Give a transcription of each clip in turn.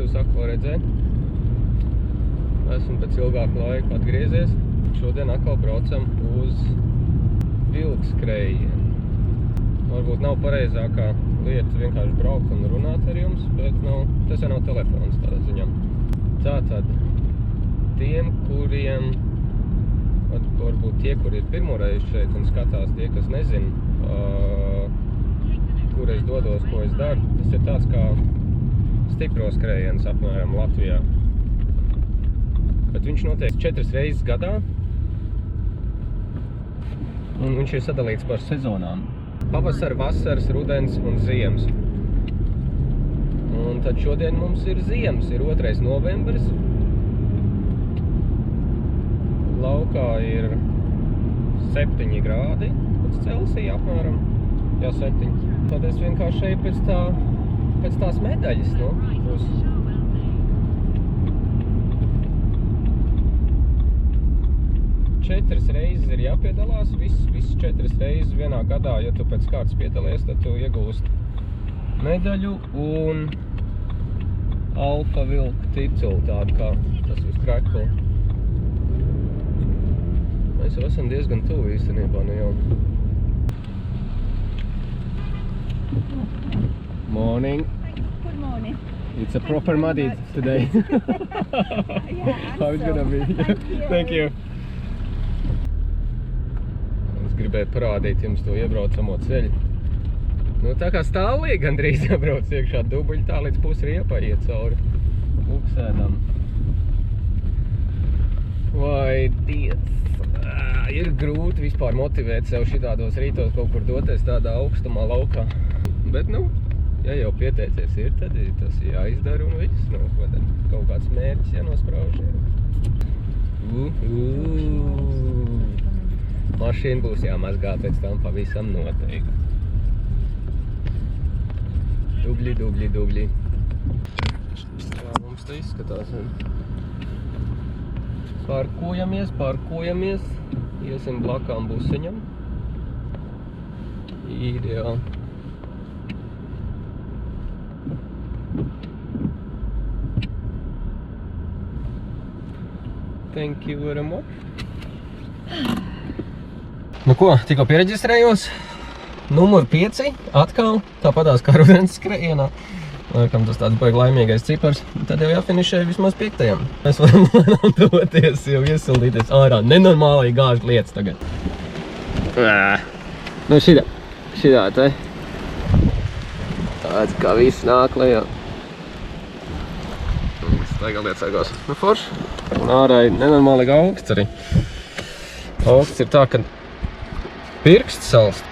jūs atkal redzēt. Esmu pēc ilgāku laiku atgriezies. Šodien atkal braucam uz vilkskrējienu. Varbūt nav pareizākā lieta vienkārši braukt un runāt ar jums, bet tas jau nav telefons tādā ziņā. Tātad, tiem, kuriem, varbūt tie, kuri ir pirmoreiz šeit un skatās, tie, kas nezin, kur es dodos, ko es daru, tas ir tāds kā stipro skrējiens apmēram Latvijā. Bet viņš notiek 4 reizes gadā, un viņš ir sadalīts par sezonām. Pavasar, vasaras, rudens un ziemas. Un tad šodien mums ir ziemas, ir 2. novembris. Laukā ir 7 grādi pēc Celsija apmēram. Jā, 7. Tad es vienkārši šeit pēc tās medaļas, būs. Četras reizes ir jāpiedalās, viss 4 reizes vienā gadā, ja tu pēc kārtas piedalies, tad tu iegūst medaļu un alfa vilku titulu, tādu kā tas uz krekla. Mēs jau esam diezgan tuvu īstenībā, jau. Morning. Good morning. It's a proper muddy today. How it's gonna be? Thank you. Es gribēju parādīt jums to iebraucamo ceļu. Tā kā stāvlī gandrīz jābrauc iekšā dubuļi, tā līdz pusriepai iet cauri Uksēdam. Vai Dievs! Ir grūti vispār motivēt sev šitādos rītos kaut kur doties tādā augstumā laukā. Bet, ja jau pieteicies ir, tad tas jāizdara un viss. Kaut kāds mērķis jānosprauž. Mašīna būs jāmazgā pēc tam pavisam noteikti. Dubļi. Jā, mums te izskatās. Parkojamies. Iesim blakām busiņam. Ideāli. Thank you very much. Ko, tikko piereģistrējos. Numur 5 atkal, tāpatās kā rudens skrējienā. Laikam tas tāds baigi laimīgais cipars. Tad jau jāfinišē vismaz 5. Mēs varam doties jau iesildīties ārā. Nenormāli gāžu lietas tagad. Šidā te. Tāds kā viss nāk lejā. Staigā liecākās. Forši. Un ārā ir nenormāli augsts arī. Augsts ir tā, ka pirksts salst.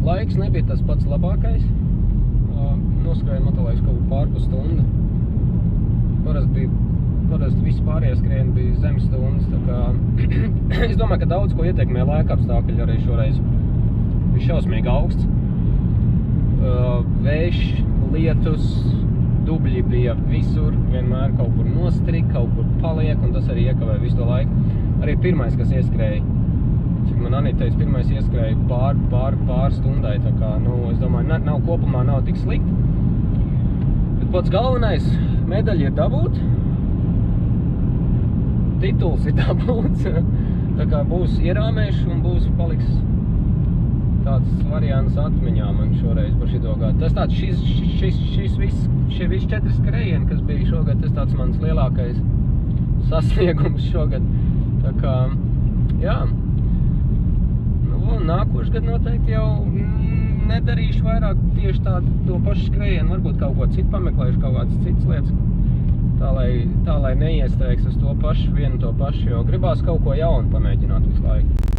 Laiks nebija tas pats labākais. Noskrējām atalaiks kaut pārpu stundu. Parasti visi pārējie skrieni bija zem stundas, tā kā es domāju, ka daudz ko ietekmē laika apstākļi arī šoreiz. Bija šausmīgi augsts. Vējš, lietus, dubļi bija visur, vienmēr kaut kur nostrik, kaut kur paliek, un tas arī iekavē visu to laiku. Arī pirmais, kas ieskrēja, cik man Anita teica, pirmais ieskrēja pār stundai, tā kā, es domāju, kopumā nav tik slikti. Bet pats galvenais, medaļa ir dabūt, tituls ir dabūts, tā kā būs ierāmēši un paliks tāds variants atmiņā man šoreiz par šito gadu. Tas tāds, šie visi 4 skrejieni, kas bija šogad, tas tāds mans lielākais sasniegums šogad. Tā kā, jā, nākošu gadu noteikti jau nedarīšu vairāk tieši to pašu skrejienu, varbūt kaut ko citu pameklēšu, kaut kādas citas lietas, tā lai neiestrēgs uz to pašu, vienu to pašu, jo gribās kaut ko jaunu pamēģināt visu laiku.